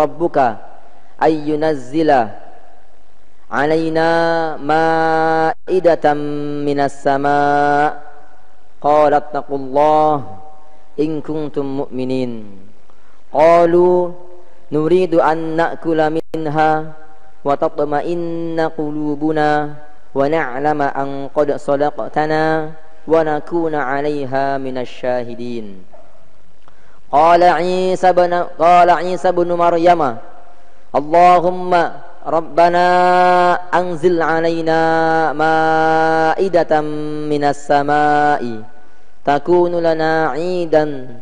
rabbuka ayyunazzila alaina ma'idatan minas sama' qala taqullah in kuntum mu'minin qalu nuridu an na'kula minha wa tatma'inna qulubuna wa na'lama an qad sadaqtana wa nakuna 'alaiha minasy syahidin. Qala Isa ibn Maryam Allahumma rabbana anzil 'alaina ma'idatan minas sama'i takunu lana 'idan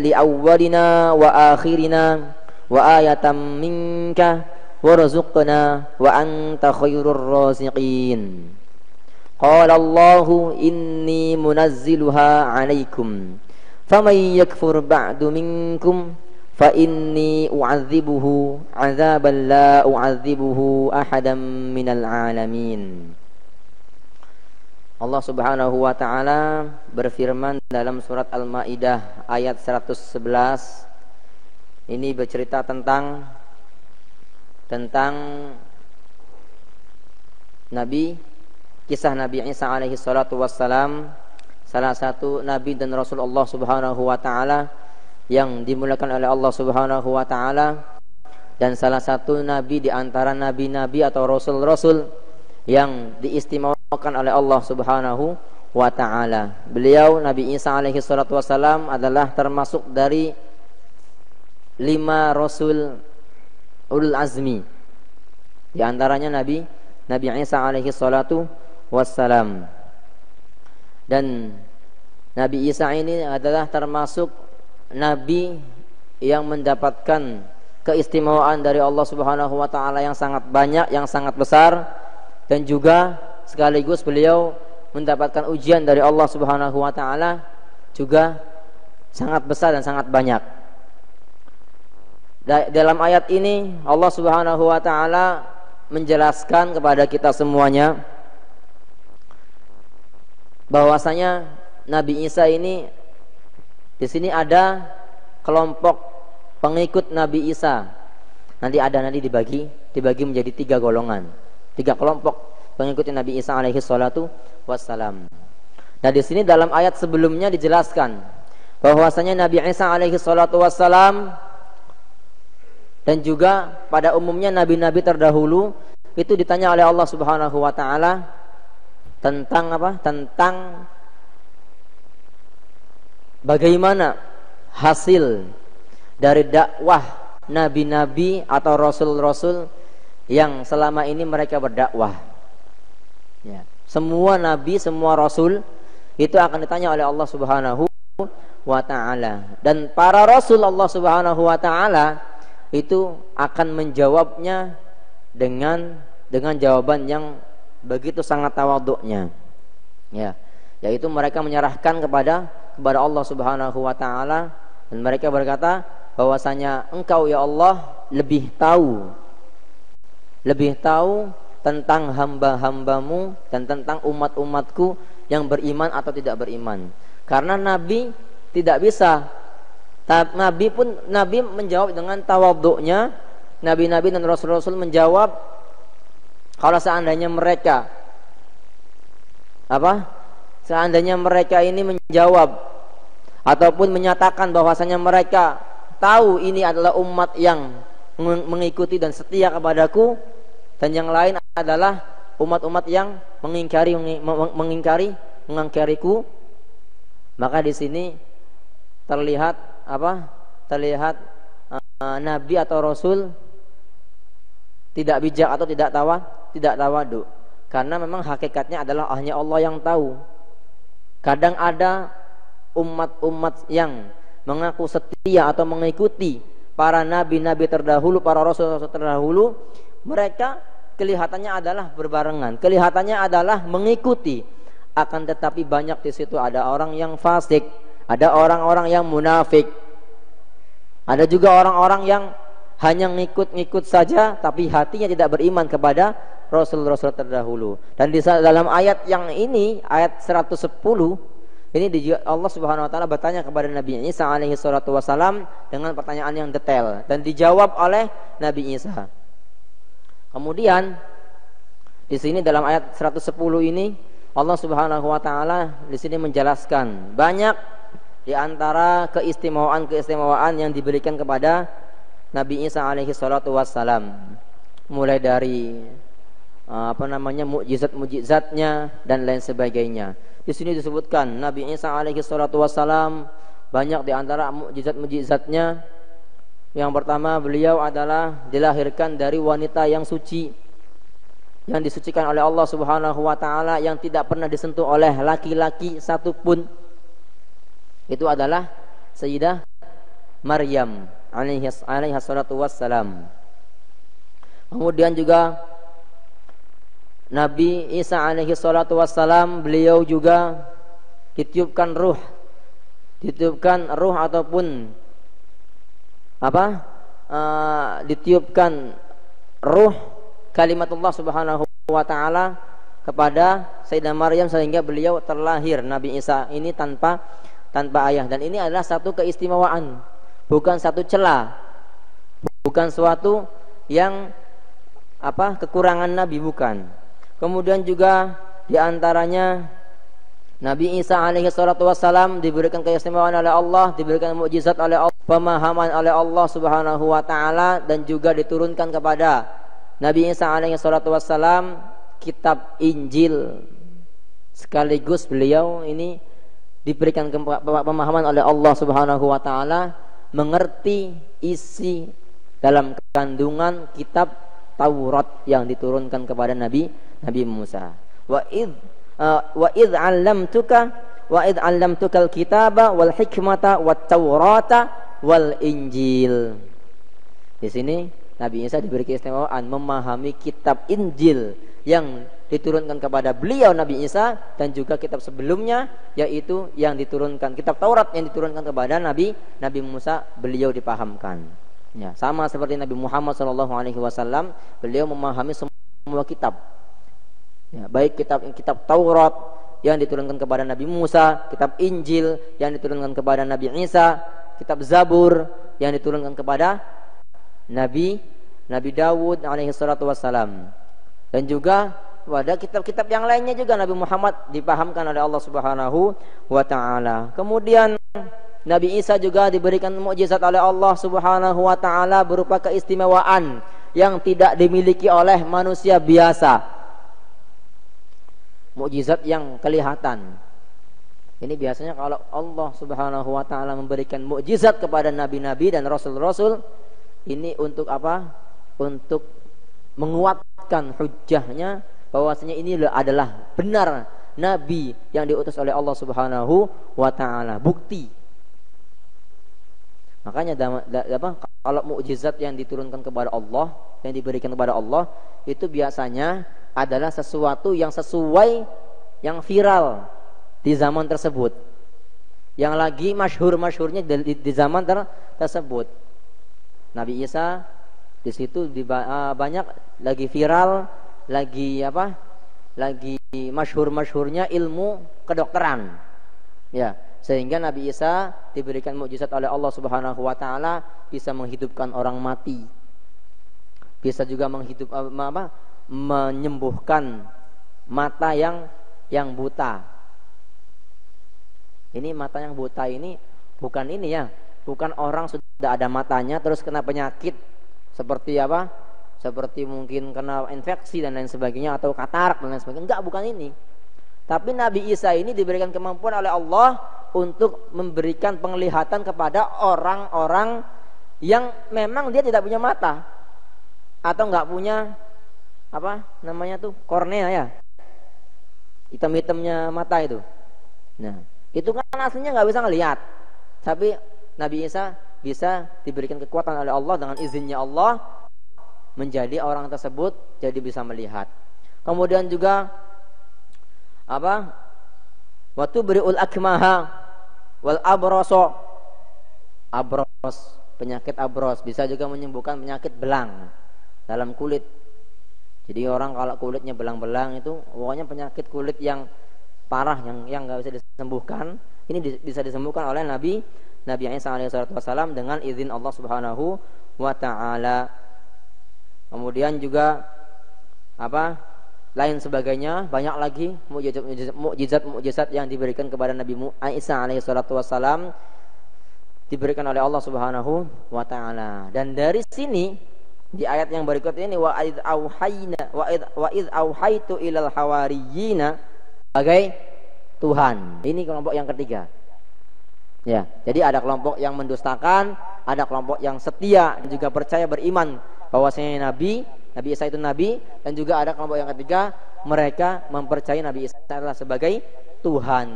li awwalina wa akhirina wa ayatan minka warzuqna wa anta khairur raziqin. Qala Allahu inni munazziluha 'alaikum faman yakfur ba'du minkum fa inni u'adzibuhu 'adzaban la u'adzibuhu ahadan minal 'alamin. Allah Subhanahu wa taala berfirman dalam surat Al-Maidah ayat 111. Ini bercerita tentang kisah Nabi Isa alaihi salatu wassalam, salah satu nabi dan rasul Allah Subhanahu wa taala yang dimuliakan oleh Allah Subhanahu wa taala, dan salah satu nabi di antara nabi-nabi atau rasul-rasul yang diistimewakan oleh Allah Subhanahu wa taala. Beliau Nabi Isa alaihi salatu wassalam adalah termasuk dari 5 rasul ulul azmi. Di antaranya Nabi Isa alaihi salatu wassalam. Dan Nabi Isa ini adalah termasuk nabi yang mendapatkan keistimewaan dari Allah Subhanahu wa taala yang sangat banyak, yang sangat besar, dan juga sekaligus beliau mendapatkan ujian dari Allah Subhanahu wa taala juga sangat besar dan sangat banyak. Dalam ayat ini Allah Subhanahu wa taala menjelaskan kepada kita semuanya bahwasanya Nabi Isa ini, di sini ada kelompok pengikut Nabi Isa. Nanti dibagi menjadi 3 golongan, 3 kelompok pengikut Nabi Isa alaihi salatu wassalam. Nah, di sini dalam ayat sebelumnya dijelaskan bahwasanya Nabi Isa alaihi salatu wassalam dan juga pada umumnya nabi-nabi terdahulu itu ditanya oleh Allah Subhanahu wa taala tentang apa? Tentang bagaimana hasil dari dakwah nabi-nabi atau rasul-rasul yang selama ini mereka berdakwah. Ya. Semua nabi, semua rasul itu akan ditanya oleh Allah Subhanahu wa taala, dan para rasul Allah Subhanahu wa taala itu akan menjawabnya dengan jawaban yang begitu sangat tawadhu'nya. Ya, yaitu mereka menyerahkan kepada Allah Subhanahu wa taala, dan mereka berkata bahwasanya Engkau ya Allah lebih tahu tentang hamba-hambamu dan tentang umat-umatku yang beriman atau tidak beriman. Karena nabi tidak bisa, Nabi menjawab dengan tawadhu'nya. Nabi-nabi dan rasul-rasul menjawab kalau seandainya mereka ini menjawab ataupun menyatakan bahwasanya mereka tahu ini adalah umat yang mengikuti dan setia kepadaku, dan yang lain adalah umat-umat yang mengingkariku, maka di sini terlihat nabi atau rasul tidak bijak atau tidak tawadhu, karena memang hakikatnya adalah hanya Allah yang tahu. Kadang ada umat-umat yang mengaku setia atau mengikuti para nabi-nabi terdahulu, para rasul-rasul terdahulu, mereka kelihatannya adalah berbarengan, kelihatannya adalah mengikuti, akan tetapi banyak di situ ada orang yang fasik, ada orang-orang yang munafik, ada juga orang-orang yang hanya ngikut-ngikut saja tapi hatinya tidak beriman kepada rasul-rasul terdahulu. Dan di dalam ayat yang ini, ayat 110, Ini Allah Subhanahu wa taala bertanya kepada Nabi Isa alaihi salatu wasalam dengan pertanyaan yang detail dan dijawab oleh Nabi Isa. Kemudian di sini dalam ayat 110 ini Allah Subhanahu wa taala di sini menjelaskan banyak di antara keistimewaan yang diberikan kepada Nabi Isa alaihi salatu wassalam, mulai dari mukjizat-mukjizatnya dan lain sebagainya. Di sini disebutkan Nabi Isa alaihi salatu wassalam banyak di antara mukjizat-mukjizatnya. Yang pertama, beliau adalah dilahirkan dari wanita yang suci, yang disucikan oleh Allah Subhanahu wa taala, yang tidak pernah disentuh oleh laki-laki satupun. Itu adalah Sayyidah Maryam alaihi salatu wassalam. Kemudian juga Nabi Isa alaihi salatu wassalam, beliau juga ditiupkan ruh ataupun ditiupkan ruh kalimatullah Subhanahu wa taala kepada Sayyidah Maryam, sehingga beliau terlahir Nabi Isa ini tanpa ayah. Dan ini adalah satu keistimewaan, bukan satu celah, bukan suatu yang kekurangan Nabi, bukan. Kemudian juga di antaranya Nabi Isa alaihi salatu wassalam diberikan keistimewaan oleh Allah, diberikan mukjizat oleh Allah, pemahaman oleh Allah Subhanahu wa taala, dan juga diturunkan kepada Nabi Isa alaihi salatu wassalam kitab Injil. Sekaligus beliau ini diberikan pemahaman oleh Allah Subhanahu wa taala, mengerti isi dalam kandungan kitab Taurat yang diturunkan kepada Nabi Musa. Wa id 'allamtukal kitaba wal hikmata wat taurata wal injil. Di sini Nabi Isa diberi keistimewaan memahami kitab Injil yang diturunkan kepada beliau Nabi Isa, dan juga kitab sebelumnya, yaitu yang diturunkan kitab Taurat yang diturunkan kepada Nabi Musa, beliau dipahamkan. Ya, sama seperti Nabi Muhammad SAW, beliau memahami semua kitab. Ya, baik kitab Taurat yang diturunkan kepada Nabi Musa, kitab Injil yang diturunkan kepada Nabi Isa, kitab Zabur yang diturunkan kepada Nabi Dawud alaihi salatu wassalam, dan juga pada kitab-kitab yang lainnya juga Nabi Muhammad dipahamkan oleh Allah Subhanahu wa taala. Kemudian Nabi Isa juga diberikan mukjizat oleh Allah Subhanahu wa taala berupa keistimewaan yang tidak dimiliki oleh manusia biasa. Mukjizat yang kelihatan. Ini biasanya kalau Allah Subhanahu wa taala memberikan mukjizat kepada nabi-nabi dan rasul-rasul, ini untuk apa? Untuk menguatkan hujjahnya bahwasanya ini adalah benar nabi yang diutus oleh Allah Subhanahu wa taala. Bukti. Makanya kalau mukjizat yang diturunkan kepada Allah, yang diberikan kepada Allah, itu biasanya adalah sesuatu yang sesuai, yang viral di zaman tersebut, yang lagi masyhur-masyhurnya di zaman tersebut. Nabi Isa di situ banyak lagi viral, lagi masyhur-masyhurnya ilmu kedokteran. Ya, sehingga Nabi Isa diberikan mukjizat oleh Allah Subhanahu wa taala, bisa menghidupkan orang mati, bisa juga menyembuhkan mata yang buta. Ini mata yang buta ini bukan bukan orang sudah ada matanya terus kena penyakit seperti seperti mungkin kena infeksi dan lain sebagainya, atau katarak dan lain sebagainya. Enggak, bukan ini. Tapi Nabi Isa ini diberikan kemampuan oleh Allah untuk memberikan penglihatan kepada orang-orang yang memang dia tidak punya mata, atau enggak punya kornea ya, hitam-hitamnya mata itu. Nah, itu kan aslinya nggak bisa ngelihat, tapi Nabi Isa bisa diberikan kekuatan oleh Allah dengan izinnya Allah, menjadi orang tersebut jadi bisa melihat. Kemudian juga waktu beriul akmaha wal abroso, penyakit abros, bisa juga menyembuhkan penyakit belang dalam kulit. Jadi orang kalau kulitnya belang-belang itu pokoknya penyakit kulit yang parah yang nggak bisa disembuhkan, ini bisa disembuhkan oleh Nabi Isa alaihi wasallam dengan izin Allah Subhanahu wa taala. Kemudian juga lain sebagainya, banyak lagi mukjizat yang diberikan kepada Nabi Isa alaihi wasallam, diberikan oleh Allah Subhanahu wa taala. Dan dari sini di ayat yang berikut ini, wa id auhaitu ilal hawariyina, sebagai Tuhan. Ini kelompok yang ketiga. Ya, jadi ada kelompok yang mendustakan, ada kelompok yang setia dan juga percaya beriman bahwasanya Nabi Isa itu nabi, dan juga ada kelompok yang ketiga, mereka mempercayai Nabi Isa adalah sebagai Tuhan.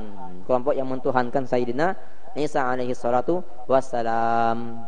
Kelompok yang mentuhankan Sayyidina Isa alaihi salatu wassalam.